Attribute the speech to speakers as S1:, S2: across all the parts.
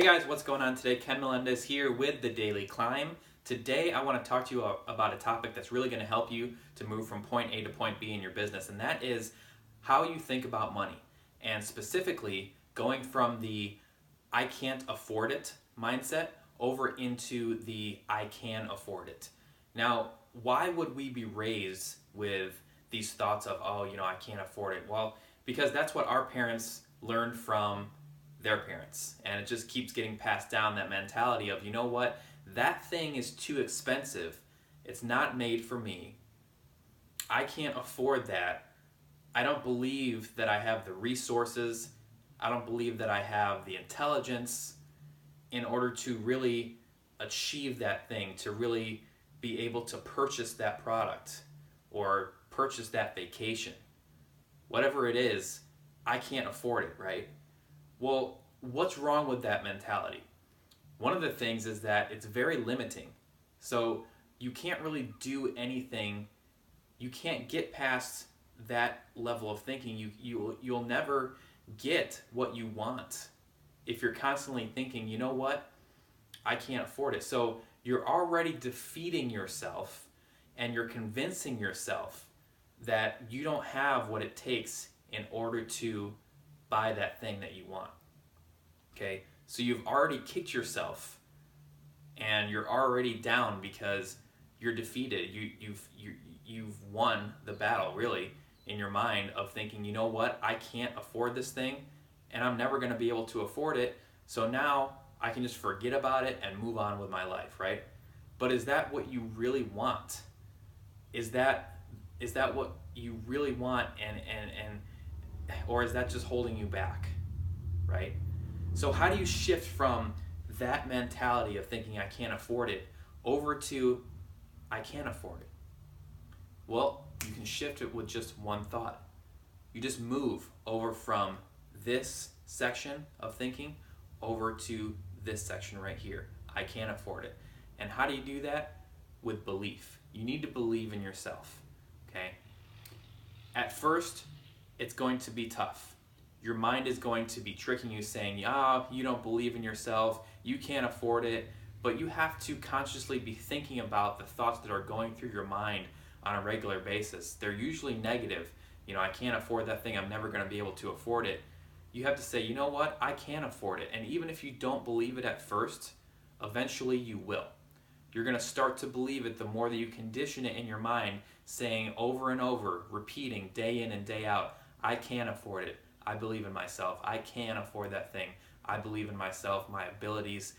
S1: guys, what's going on today? Ken Melendez here with The Daily Climb. Today I want to talk to you about a topic that's really going to help you to move from point A to point B in your business, and that is how you think about money. And specifically, going from the I can't afford it mindset over into the I can afford it. Now, why would we be raised with these thoughts of, I can't afford it? Well, because that's what our parents learned from their parents, and it just keeps getting passed down, that mentality of, that thing is too expensive, it's not made for me, I can't afford that, I don't believe that I have the resources, I don't believe that I have the intelligence in order to really achieve that thing, to really be able to purchase that product or purchase that vacation. Whatever it is, I can't afford it, right? Well, what's wrong with that mentality? One of the things is that it's very limiting. So you can't really do anything. You can't get past that level of thinking. You'll never get what you want if you're constantly thinking, I can't afford it. So you're already defeating yourself, and you're convincing yourself that you don't have what it takes in order to buy that thing that you want. Okay, so you've already kicked yourself, and you're already down because you're defeated. You've won the battle, really, in your mind of thinking, I can't afford this thing, and I'm never going to be able to afford it. So now I can just forget about it and move on with my life, right? But is that what you really want? Is that what you really want, and or is that just holding you back, right? So how do you shift from that mentality of thinking I can't afford it over to I can afford it? Well, you can shift it with just one thought. You just move over from this section of thinking over to this section right here. I can't afford it. And how do you do that? With belief. You need to believe in yourself, okay? At first, it's going to be tough. Your mind is going to be tricking you, saying, you don't believe in yourself, you can't afford it, but you have to consciously be thinking about the thoughts that are going through your mind on a regular basis. They're usually negative. I can't afford that thing, I'm never going to be able to afford it. You have to say, I can afford it. And even if you don't believe it at first, eventually you will. You're going to start to believe it the more that you condition it in your mind, saying over and over, repeating day in and day out, I can afford it. I believe in myself. I can afford that thing. I believe in myself, my abilities,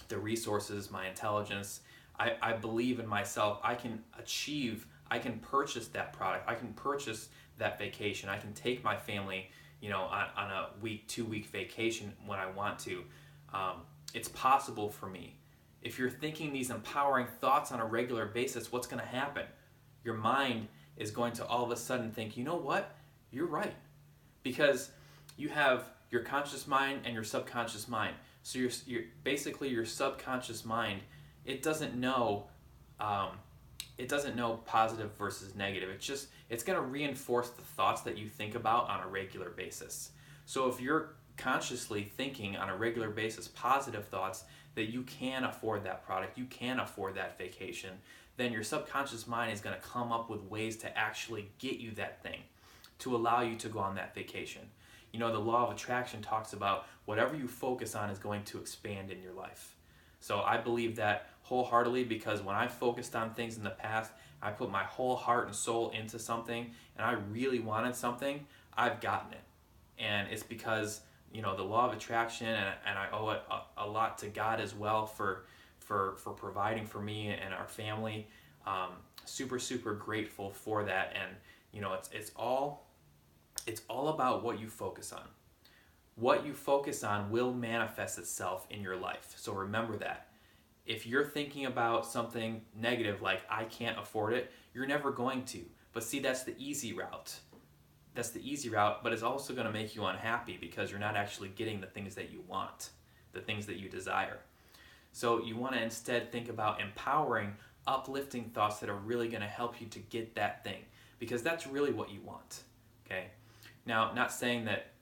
S1: the resources, my intelligence. I believe in myself. I can achieve, I can purchase that product. I can purchase that vacation. I can take my family, on a week, 2-week vacation when I want to. It's possible for me. If you're thinking these empowering thoughts on a regular basis, what's going to happen? Your mind is going to all of a sudden think, you're right. Because you have your conscious mind and your subconscious mind. So you're basically your subconscious mind, it doesn't know positive versus negative. It's going to reinforce the thoughts that you think about on a regular basis. So if you're consciously thinking on a regular basis positive thoughts that you can afford that product, you can afford that vacation, then your subconscious mind is going to come up with ways to actually get you that thing, to allow you to go on that vacation. The law of attraction talks about whatever you focus on is going to expand in your life. So I believe that wholeheartedly, because when I focused on things in the past, I put my whole heart and soul into something, and I really wanted something, I've gotten it. And it's because, the law of attraction, and I owe it a lot to God as well for providing for me and our family. Super, super grateful for that. And, it's all about what you focus on. What you focus on will manifest itself in your life. So remember that. If you're thinking about something negative like I can't afford it, you're never going to. But see, that's the easy route. That's the easy route, but it's also going to make you unhappy because you're not actually getting the things that you want, the things that you desire. So you want to instead think about empowering, uplifting thoughts that are really going to help you to get that thing, because that's really what you want. Okay. Now, not saying that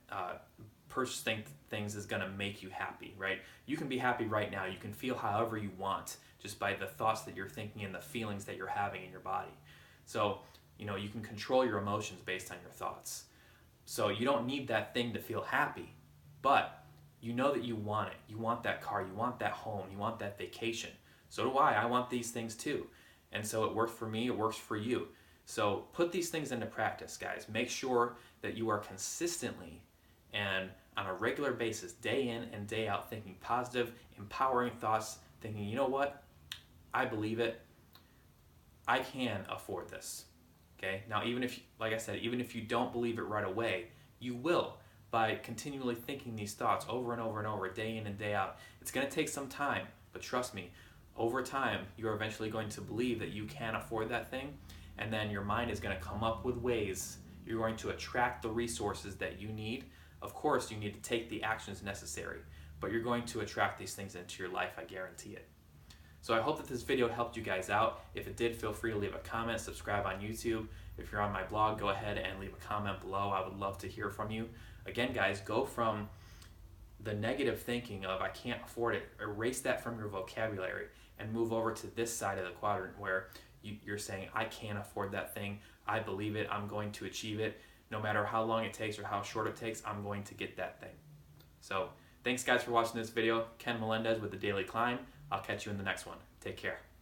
S1: purchasing things is going to make you happy, right? You can be happy right now. You can feel however you want just by the thoughts that you're thinking and the feelings that you're having in your body. So, you can control your emotions based on your thoughts. So you don't need that thing to feel happy, but you know that you want it. You want that car, you want that home, you want that vacation. So do I. I want these things too. And so it works for me, it works for you. So put these things into practice, guys. Make sure that you are consistently and on a regular basis, day in and day out, thinking positive, empowering thoughts, thinking, you know what? I believe it. I can afford this. Okay? Now, even if, like I said, even if you don't believe it right away, you will by continually thinking these thoughts over and over and over, day in and day out. It's going to take some time, but trust me, over time, you're eventually going to believe that you can afford that thing, and then your mind is going to come up with ways. You're going to attract the resources that you need. Of course, you need to take the actions necessary, but you're going to attract these things into your life, I guarantee it. So I hope that this video helped you guys out. If it did, feel free to leave a comment, subscribe on YouTube. If you're on my blog, go ahead and leave a comment below. I would love to hear from you. Again, guys, go from the negative thinking of I can't afford it, erase that from your vocabulary and move over to this side of the quadrant where you're saying I can afford that thing, I believe it, I'm going to achieve it, no matter how long it takes or how short it takes, I'm going to get that thing. So thanks guys for watching this video. Ken Melendez with The Daily Climb. I'll catch you in the next one. Take care.